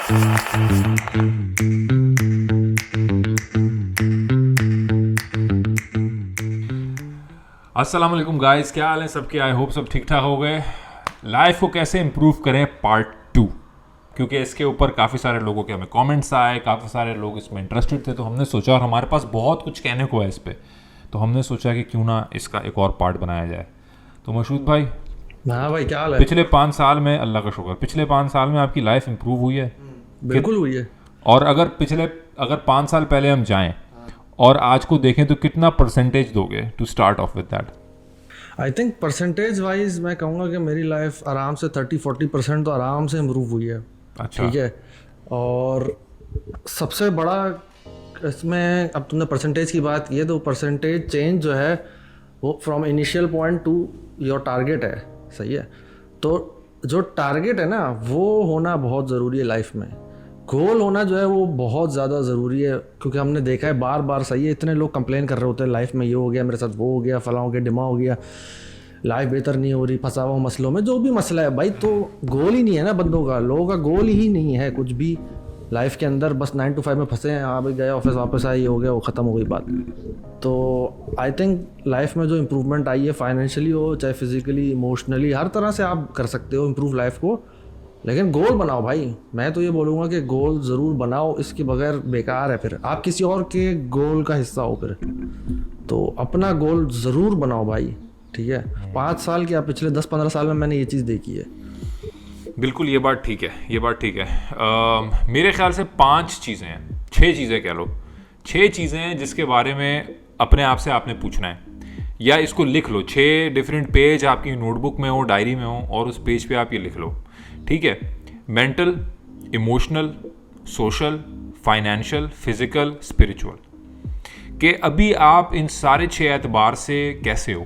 अस्सलाम वालेकुम गाइस, क्या हाल है सबके। आई होप सब ठीक ठाक हो गए। लाइफ को कैसे इम्प्रूव करें पार्ट 2, क्योंकि इसके ऊपर काफ़ी सारे लोगों के हमें कमेंट्स आए, काफ़ी सारे लोग इसमें इंटरेस्टेड थे। तो हमने सोचा, और हमारे पास बहुत कुछ कहने को है इस पर, तो हमने सोचा कि क्यों ना इसका एक और पार्ट बनाया जाए। तो मशहूद भाई, हाँ भाई, क्या हाल है? पिछले 5 साल में, अल्लाह का शुक्र, पिछले 5 साल में आपकी लाइफ इम्प्रूव हुई है? बिल्कुल हुई है। और अगर 5 साल पहले हम जाएं और आज को देखें तो कितना परसेंटेज दोगे to start off with that? I think percentage wise मैं कहूँगा कि मेरी लाइफ आराम से 30-40% तो आराम से इम्प्रूव हुई है। अच्छा, ठीक है। और सबसे बड़ा इसमें, अब तुमने परसेंटेज की बात की है, तो परसेंटेज चेंज जो है वो from initial point two your target है। सही है। तो जो टारगेट है ना, वो होना बहुत ज़रूरी है लाइफ में। गोल होना जो है वो बहुत ज़्यादा ज़रूरी है, क्योंकि हमने देखा है बार बार, सही है, इतने लोग कंप्लेन कर रहे होते हैं लाइफ में ये हो गया मेरे साथ, वो हो गया, फला हो गया, डिमा हो गया, लाइफ बेहतर नहीं हो रही, फंसा हुआ मसलों में, जो भी मसला है भाई। तो गोल ही नहीं है ना बंदों का, लोगों का गोल ही नहीं है कुछ भी लाइफ के अंदर। बस 9 to 5 में फंसे हैं, हाँ भाई गए ऑफिस, वापस आए, ये हो गया, वो ख़त्म हो गई बात। तो आई थिंक लाइफ में जो इम्प्रूवमेंट आई है, फाइनेंशियली हो चाहे फिजिकली, इमोशनली, हर तरह से आप कर सकते हो इम्प्रूव लाइफ को। लेकिन गोल बनाओ भाई। मैं तो ये बोलूँगा कि गोल ज़रूर बनाओ, इसके बगैर बेकार है, फिर आप किसी और के गोल का हिस्सा हो। फिर तो अपना गोल ज़रूर बनाओ भाई। ठीक है। 5 साल क्या, पिछले 10-15 साल में मैंने ये चीज़ देखी है। बिल्कुल, ये बात ठीक है, ये बात ठीक है। मेरे ख्याल से 5 चीज़ें हैं, 6 चीज़ें कह लो, 6 चीज़ें हैं जिसके बारे में अपने आप से आपने पूछना है, या इसको लिख लो। 6 डिफरेंट पेज आपकी नोटबुक में हो, डायरी में हो, और उस पेज पे आप ये लिख लो। ठीक है। Mental, emotional, social, financial, physical, spiritual, कि अभी आप इन सारे 6 एतबार से कैसे हो।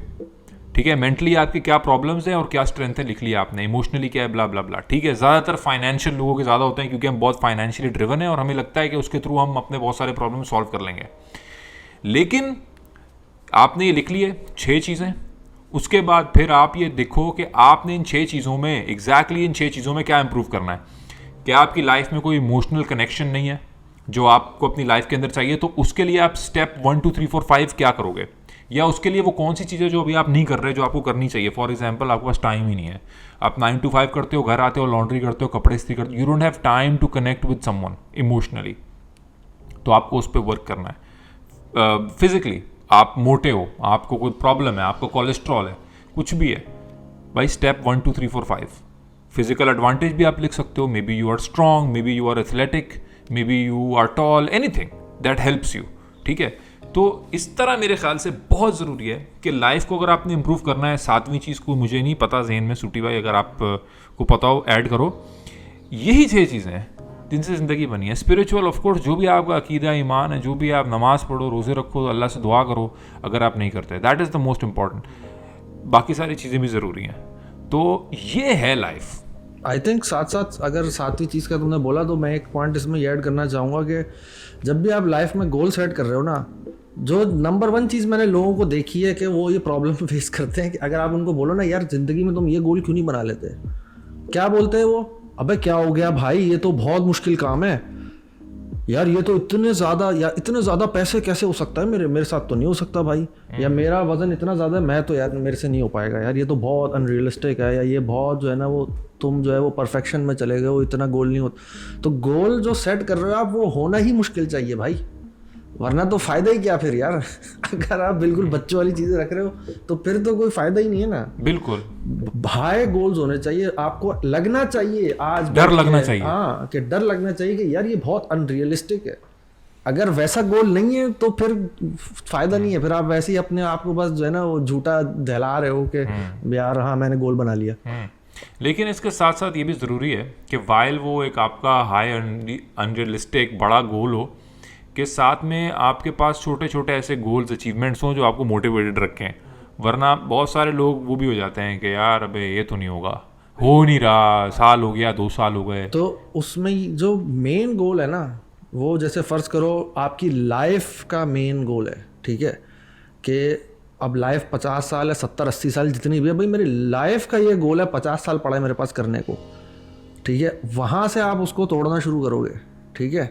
ठीक है। मेंटली आपकी क्या प्रॉब्लम्स हैं और क्या स्ट्रेंथ है, लिख लिया आपने। इमोशनली क्या है, ब्ला ब्ला ब्ला। ठीक है। ज़्यादातर फाइनेंशियल लोगों के ज़्यादा होते हैं, क्योंकि हम बहुत फाइनेंशियली ड्रिवन है और हमें लगता है कि उसके थ्रू हम अपने बहुत सारे प्रॉब्लम सॉल्व कर लेंगे। लेकिन आपने ये लिख लिए 6 चीज़ें। उसके बाद फिर आप ये देखो कि आपने इन 6 चीज़ों में, एग्जैक्टली इन 6 चीज़ों में क्या इंप्रूव करना है। क्या आपकी लाइफ में कोई इमोशनल कनेक्शन नहीं है जो आपको अपनी लाइफ के अंदर चाहिए, तो उसके लिए आप स्टेप 1 2 3 4 5 क्या करोगे, या उसके लिए वो कौन सी चीज़ें जो अभी आप नहीं कर रहे जो आपको करनी चाहिए। फॉर एग्जाम्पल, आपके पास टाइम ही नहीं है, आप 9 to 5 करते हो, घर आते हो, लॉन्ड्री करते हो, कपड़े इस्त्री करते हो, you don't have time to connect with someone emotionally, तो आपको उस पर वर्क करना है। फिजिकली आप मोटे हो, आपको कोई प्रॉब्लम है, आपको कोलेस्ट्रॉल है, कुछ भी है भाई, स्टेप 1 2 3 4 5। फिजिकल एडवांटेज भी आप लिख सकते हो, maybe you are strong, maybe you are athletic, maybe you are tall, anything that helps you. ठीक है। तो इस तरह मेरे ख्याल से बहुत ज़रूरी है कि लाइफ को अगर आपने इम्प्रूव करना है, 7वीं चीज़ को मुझे नहीं पता जहन में, सूटी भाई अगर आप को पता हो ऐड करो। यही 6 चीज़ें हैं जिनसे ज़िंदगी बनी है। स्पिरिचुअल, ऑफ कोर्स, जो भी आपका अकीदा ईमान है, जो भी आप नमाज़ पढ़ो, रोज़े रखो, अल्लाह से दुआ करो, अगर आप नहीं करते, that is the most important. बाकी सारी चीज़ें भी ज़रूरी हैं। तो ये है लाइफ। आई थिंक साथ साथ, अगर 7वीं चीज़ का तुमने बोला, तो मैं एक पॉइंट इसमें ऐड करना चाहूँगा कि जब भी आप लाइफ में गोल सेट कर रहे हो ना, जो नंबर 1 चीज़ मैंने लोगों को देखी है कि वो ये प्रॉब्लम फेस करते हैं कि अगर आप उनको बोलो ना, यार ज़िंदगी में तुम ये गोल क्यों नहीं बना लेते, क्या बोलते हैं वो? अबे क्या हो गया भाई, ये तो बहुत मुश्किल काम है यार, ये तो इतने ज़्यादा पैसे कैसे हो सकता है, मेरे साथ तो नहीं हो सकता भाई, या मेरा वज़न इतना ज़्यादा है, मैं तो यार मेरे से नहीं हो पाएगा यार, ये तो बहुत अनरियलिस्टिक है, या ये बहुत जो है ना, वो तुम जो है वो परफेक्शन में चले गए हो, इतना गोल नहीं होता। तो गोल जो सेट कर रहे हो आप, वो होना ही मुश्किल चाहिए भाई, वरना तो फ़ायदा ही क्या फिर यार। अगर आप बिल्कुल बच्चों वाली चीज़ें रख रहे हो तो फिर तो कोई फ़ायदा ही नहीं है ना। बिल्कुल हाई गोल्स होने चाहिए, आपको लगना चाहिए, आज डर लगना चाहिए। हाँ, कि डर लगना चाहिए कि यार ये बहुत अनरियलिस्टिक है। अगर वैसा गोल नहीं है तो फिर फ़ायदा नहीं है, फिर आप वैसे ही अपने आप को बस जो है ना वो झूठा दहला रहे हो कि यार हाँ मैंने गोल बना लिया। लेकिन इसके साथ साथ ये भी ज़रूरी है कि वाइल वो एक आपका हाई अनरियलिस्टिक बड़ा गोल हो, के साथ में आपके पास छोटे छोटे ऐसे गोल्स, अचीवमेंट्स हों जो आपको मोटिवेटेड रखें। वरना बहुत सारे लोग वो भी हो जाते हैं कि यार अबे ये तो नहीं होगा, हो नहीं रहा, साल हो गया, 2 साल हो गए। तो उसमें जो मेन गोल है ना, वो जैसे फ़र्ज़ करो आपकी लाइफ का मेन गोल है, ठीक है, कि अब लाइफ 50 साल है, 70-80 साल जितनी भी है, भाई मेरी लाइफ का ये गोल है, 50 साल पड़ा है मेरे पास करने को, ठीक है, वहाँ से आप उसको तोड़ना शुरू करोगे, ठीक है,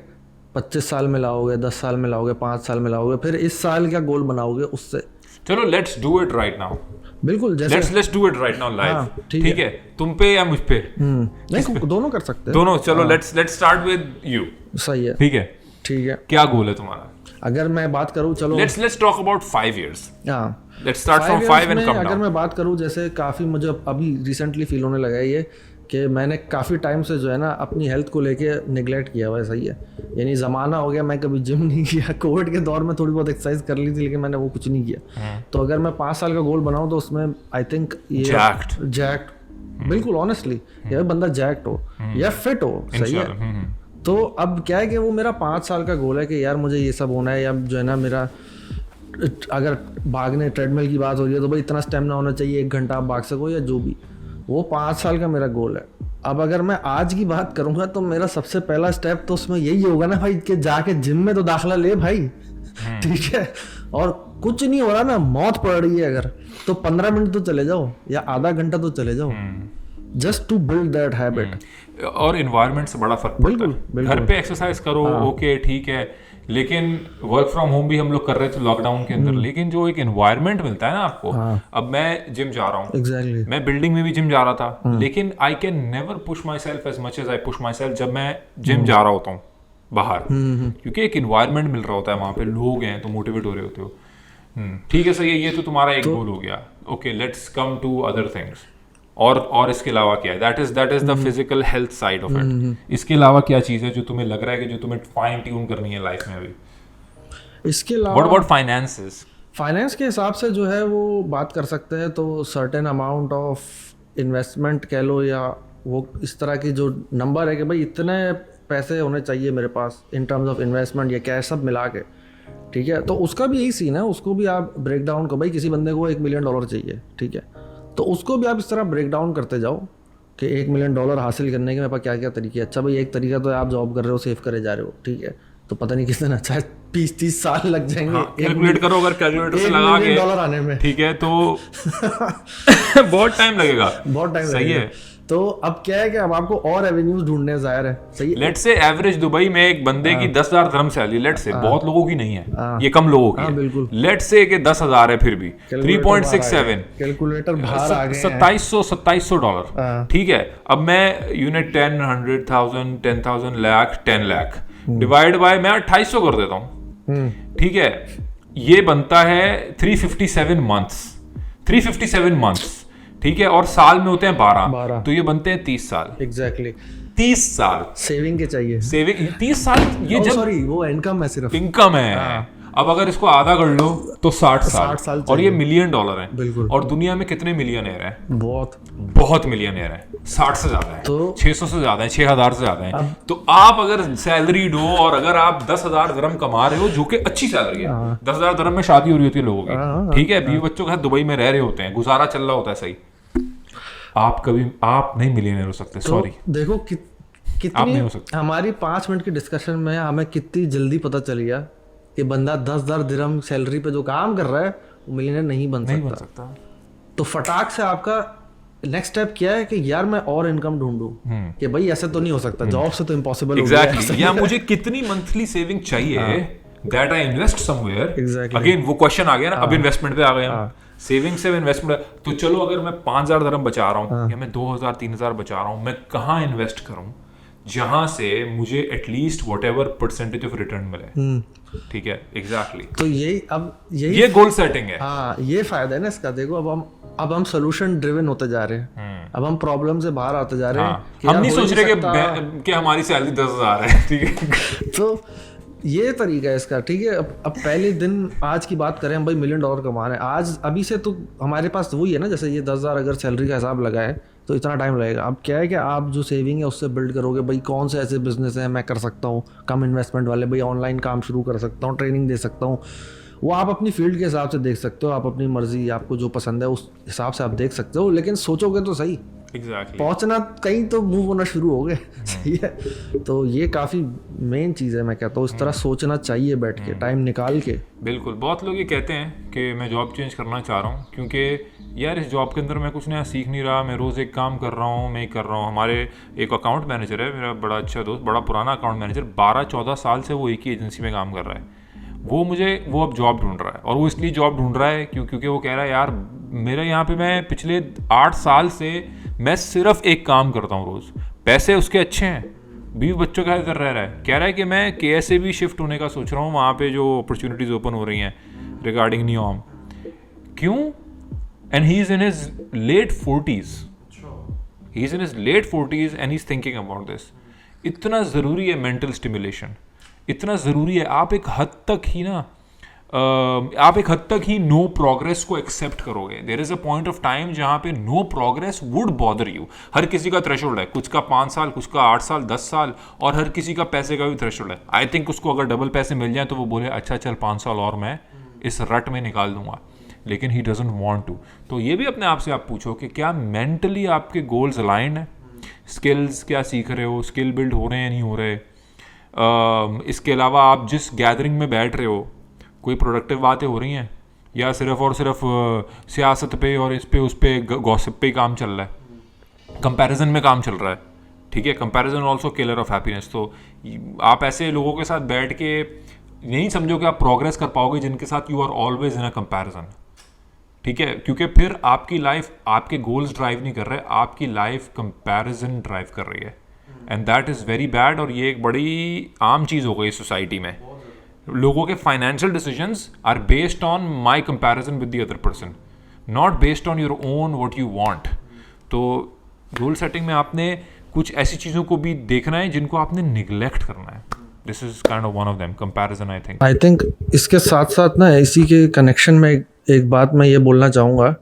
25 साल में लाओगे, 10 साल में लाओगे, 5 साल में लाओगे, फिर इस साल क्या गोल बनाओगे उससे। चलो let's do it right now, बिल्कुल, जैसे let's do it right now live, ठीक है, तुम पे या मुझ पे, नहीं दोनों कर सकते हैं, दोनों। चलो लेट्स स्टार्ट विद यू। सही है, ठीक है, ठीक है। क्या गोल है तुम्हारा? अगर मैं बात करूँ, चलो लेट्स टॉक अबाउट 5 years। हाँ, let's start from 5 and come अगर डाउन। मैं बात करूँ, जैसे काफ़ी मुझे अभी रिसेंटली फील होने लगा है ये कि मैंने काफ़ी टाइम से जो है ना अपनी हेल्थ को लेके निगलेक्ट किया हुआ है। सही है, यानी ज़माना हो गया, मैं कभी जिम नहीं किया। कोविड के दौर में थोड़ी बहुत एक्सरसाइज कर ली थी, लेकिन मैंने वो कुछ नहीं किया। तो अगर मैं 5 साल का गोल बनाऊँ तो उसमें आई थिंक ये जैक्ट बिल्कुल ऑनेस्टली, या बंदा जैक्ट हो या फिट हो। सही है, तो अब क्या है कि वो मेरा 5 साल का गोल है कि यार मुझे ये सब होना है, या जो है ना मेरा, अगर भागने ट्रेडमिल की बात हो रही है तो भाई इतना स्टेमिना होना चाहिए, 1 घंटा आप भाग सको या जो भी, वो 5 साल का मेरा गोल है। अब अगर मैं आज की बात करूंगा तो मेरा सबसे पहला स्टेप तो उसमें यही होगा ना भाई कि जाके जिम में तो दाखिला ले भाई, ठीक है, और कुछ नहीं हो रहा ना, मौत पड़ रही है अगर, तो 15 मिनट तो चले जाओ या आधा घंटा तो चले जाओ, just to build that habit. और एनवायरनमेंट से बड़ा फर्क पड़ता है। घर पे एक्सरसाइज करो, ओके ठीक है, लेकिन वर्क फ्रॉम होम भी हम लोग कर रहे थे लॉकडाउन के अंदर, लेकिन जो एक एनवायरनमेंट मिलता है ना आपको, अब मैं जिम जा रहा हूँ, एग्जैक्टली, मैं बिल्डिंग में भी जिम जा रहा था, लेकिन I can never push myself as much as I push myself जब मैं जिम जा रहा होता हूँ बाहर, क्योंकि एक एनवायरनमेंट मिल रहा होता है, वहाँ पे लोग हैं तो मोटिवेट हो रहे होते हो। ठीक है, सही है, ये तो तुम्हारा एक गोल हो गया। Okay, let's come to other things. और इसके अलावा क्या है? That is the physical health side of it. इसके अलावा क्या चीज है जो तुम्हें लग रहा है कि जो तुम्हें फाइन ट्यून करनी है लाइफ में अभी? इसके अलावा व्हाट अबाउट फाइनेंसेस? फाइनेंस के हिसाब से जो है वो बात कर सकते हैं, तो सर्टेन अमाउंट ऑफ इन्वेस्टमेंट कह लो, या वो इस तरह की जो नंबर है कि भाई इतने पैसे होने चाहिए मेरे पास इन टर्म्स ऑफ इन्वेस्टमेंट या कैश सब मिला के, ठीक है। तो उसका भी यही सीन है, उसको भी आप ब्रेक डाउन करो। भाई किसी बंदे को $1 मिलियन चाहिए, ठीक है, तो उसको भी आप इस तरह ब्रेक डाउन करते जाओ कि $1 मिलियन हासिल करने के मेरे पास क्या क्या तरीके। अच्छा भाई, एक तरीका तो आप जॉब कर रहे हो, सेव करे जा रहे हो, ठीक है, तो पता नहीं कितने अच्छा 20-30 साल लग जाएंगे। कैलकुलेट करो, अगर कैलकुलेटर से लगा के $1 आने में, ठीक है, तो बहुत टाइम लगेगा, बहुत टाइम सही है। तो अब क्या है कि अब आपको और एवेन्यूज ढूंढने जाहिर है। सही है, लेट्स से एवरेज दुबई में एक बंदे की 10,000 दिरहम सैलरी, लेट्स से बहुत लोगों की नहीं है, ये कम लोगों की है, बिल्कुल। लेट्स से कि 10,000 है, फिर भी 3.67 कैलकुलेटर बाहर आ गए, $2700, ठीक है। अब मैं unit 10, 100,000, 10,000, lakh, 10 lakh divide by मैं 2800 कर देता हूँ, ठीक है, ये बनता है 357 मंथ्स, ठीक है, और साल में होते हैं 12, तो ये बनते हैं 30 साल। एग्जैक्टली 30 साल सेविंग के चाहिए, सेविंग 30 साल, ये जब सॉरी वो इनकम है, सिर्फ इनकम है। अब अगर इसको आधा कर लो तो 60 साल और ये $1 मिलियन है, बिल्कुल। और दुनिया में कितने मिलियनर हैं? बहुत मिलियनर हैं, 60 से ज्यादा है, तो 600 से ज्यादा है, 6,000 से ज्यादा है। तो आप अगर सैलरी दो, और अगर आप 10,000 दिरहम कमा रहे हो, जो कि अच्छी सैलरी है, 10,000 दिरहम में शादी हो रही होती है लोगों की, ठीक है, बीवी बच्चों के साथ दुबई में रह रहे होते हैं, गुजारा चल रहा होता है, सही, आप नहीं मिलियनर हो सकते, सॉरी। देखो आप नहीं हो सकते। हमारी 5 मिनट की डिस्कशन में हमें कितनी जल्दी पता चल गया कि बंदा 10,000 दिरहम सैलरी पे जो काम कर रहा है वो मिलियनर नहीं बन सकता। तो फटाक से आपका नेक्स्ट स्टेप क्या है कि यार मैं और इनकम ढूंढूं, कि भाई ऐसे तो नहीं हो सकता, जॉब से तो इम्पॉसिबल हो गया है। या मुझे कितनी मंथली सेविंग चाहिए that I invest somewhere. Exactly. Again वो क्वेश्चन आ गया ना, अब इन्वेस्टमेंट पे आ गए हम, सेविंग से इन्वेस्टमेंट। तो चलो अगर मैं 5,000 दिरहम बचा रहा हूँ, या मैं 2,000 3,000 बचा रहा हूँ, मैं कहाँ इन्वेस्ट करूँ जहां से मुझे at least whatever percentage of return मिले, ठीक है, एग्जैक्टली। तो ये गोल सेटिंग है। हाँ, ये फायदा है ना इसका। देखो अब हम सोल्यूशन ड्रिवन होते जा रहे हैं, अब हम प्रॉब्लम से बाहर आते जा रहे हैं। हम नहीं सोच रहे कि हमारी सैलरी 10,000 है, ठीक है। तो ये तरीका है इसका, ठीक है। अब पहले दिन आज की बात करें, हम भाई $1 मिलियन कमा रहे हैं आज, अभी से तो हमारे पास वही है ना, जैसे ये 10,000 अगर सैलरी का हिसाब लगाए तो इतना टाइम लगेगा। अब क्या है कि आप जो सेविंग है उससे बिल्ड करोगे, भाई कौन से ऐसे बिजनेस हैं मैं कर सकता हूँ कम इन्वेस्टमेंट वाले, भाई ऑनलाइन काम शुरू कर सकता हूँ, ट्रेनिंग दे सकता हूँ। वो आप अपनी फील्ड के हिसाब से देख सकते हो, आप अपनी मर्जी, आपको जो पसंद है उस हिसाब से आप देख सकते हो, लेकिन सोचोगे तो सही। एग्जैक्टली। पहुंचना कहीं तो मूव होना शुरू हो गए। सही है, तो ये काफ़ी मेन चीज़ है। मैं कहता हूँ इस तरह सोचना चाहिए बैठ के, टाइम निकाल के। बिल्कुल, बहुत लोग ये कहते हैं कि मैं जॉब चेंज करना चाह रहा हूँ क्योंकि यार इस जॉब के अंदर मैं कुछ नया सीख नहीं रहा, मैं रोज़ एक काम कर रहा हूँ, मैं ही कर रहा हूँ। हमारे एक अकाउंट मैनेजर है, मेरा बड़ा अच्छा दोस्त, बड़ा पुराना अकाउंट मैनेजर, 12-14 साल से वो एक ही एजेंसी में काम कर रहा है। वो अब जॉब ढूंढ रहा है, और वो इसलिए जॉब ढूंढ रहा है क्योंकि वो कह रहा है यार मेरे यहाँ पे मैं पिछले 8 साल से मैं सिर्फ एक काम करता हूँ रोज़, पैसे उसके अच्छे हैं, बीवी बच्चों के साथ रह रहा है। कह रहा है कि मैं KSA भी शिफ्ट होने का सोच रहा हूँ, वहाँ पे जो अपॉर्चुनिटीज़ ओपन हो रही हैं रिगार्डिंग नियॉम। क्यों? And he is in his late 40s, he is in his late 40s and he is thinking about this. इतना ज़रूरी है मेंटल स्टिमुलेशन, इतना ज़रूरी है। आप एक हद तक ही नो प्रोग्रेस को एक्सेप्ट करोगे। There is a point of time जहाँ पे no progress would bother you. हर किसी का थ्रेशोल्ड है, कुछ का 5 साल, कुछ का 8 साल, 10 साल, और हर किसी का पैसे का भी थ्रेशोल्ड है। आई थिंक उसको अगर डबल पैसे मिल जाए तो वो बोले अच्छा चल 5 साल और मैं इस रट में निकाल दूंगा, लेकिन ही डजंट वांट टू। तो ये भी अपने आप से आप पूछो कि क्या मेंटली आपके गोल्स अलाइंड है? स्किल्स क्या सीख रहे हो, स्किल बिल्ड हो रहे हैं नहीं हो रहे? इसके अलावा आप जिस गैदरिंग में बैठ रहे हो कोई प्रोडक्टिव बातें हो रही हैं, या सिर्फ और सिर्फ सियासत पे और इस पे उस पे गॉसिप पे काम चल रहा है, कंपैरिजन में काम चल रहा है? ठीक है, comparison also killer of happiness. तो आप ऐसे लोगों के साथ बैठ के नहीं समझो कि आप प्रोग्रेस कर पाओगे जिनके साथ you are always in a comparison. ठीक है, क्योंकि फिर आपकी लाइफ आपके गोल्स ड्राइव नहीं कर रहे, आपकी लाइफ कंपैरिजन ड्राइव कर रही है, and that is very bad. और ये एक बड़ी आम चीज़ हो गई सोसाइटी में। लोगों के financial decisions are based on my comparison with the other person, not based on your own what you want. तो गोल सेटिंग में आपने कुछ ऐसी चीज़ों को भी देखना है जिनको आपने निगलेक्ट करना है। This is kind of one of them, comparison. I think इसके साथ साथ ना, इसी के कनेक्शन में एक बात मैं ये बोलना चाहूँगा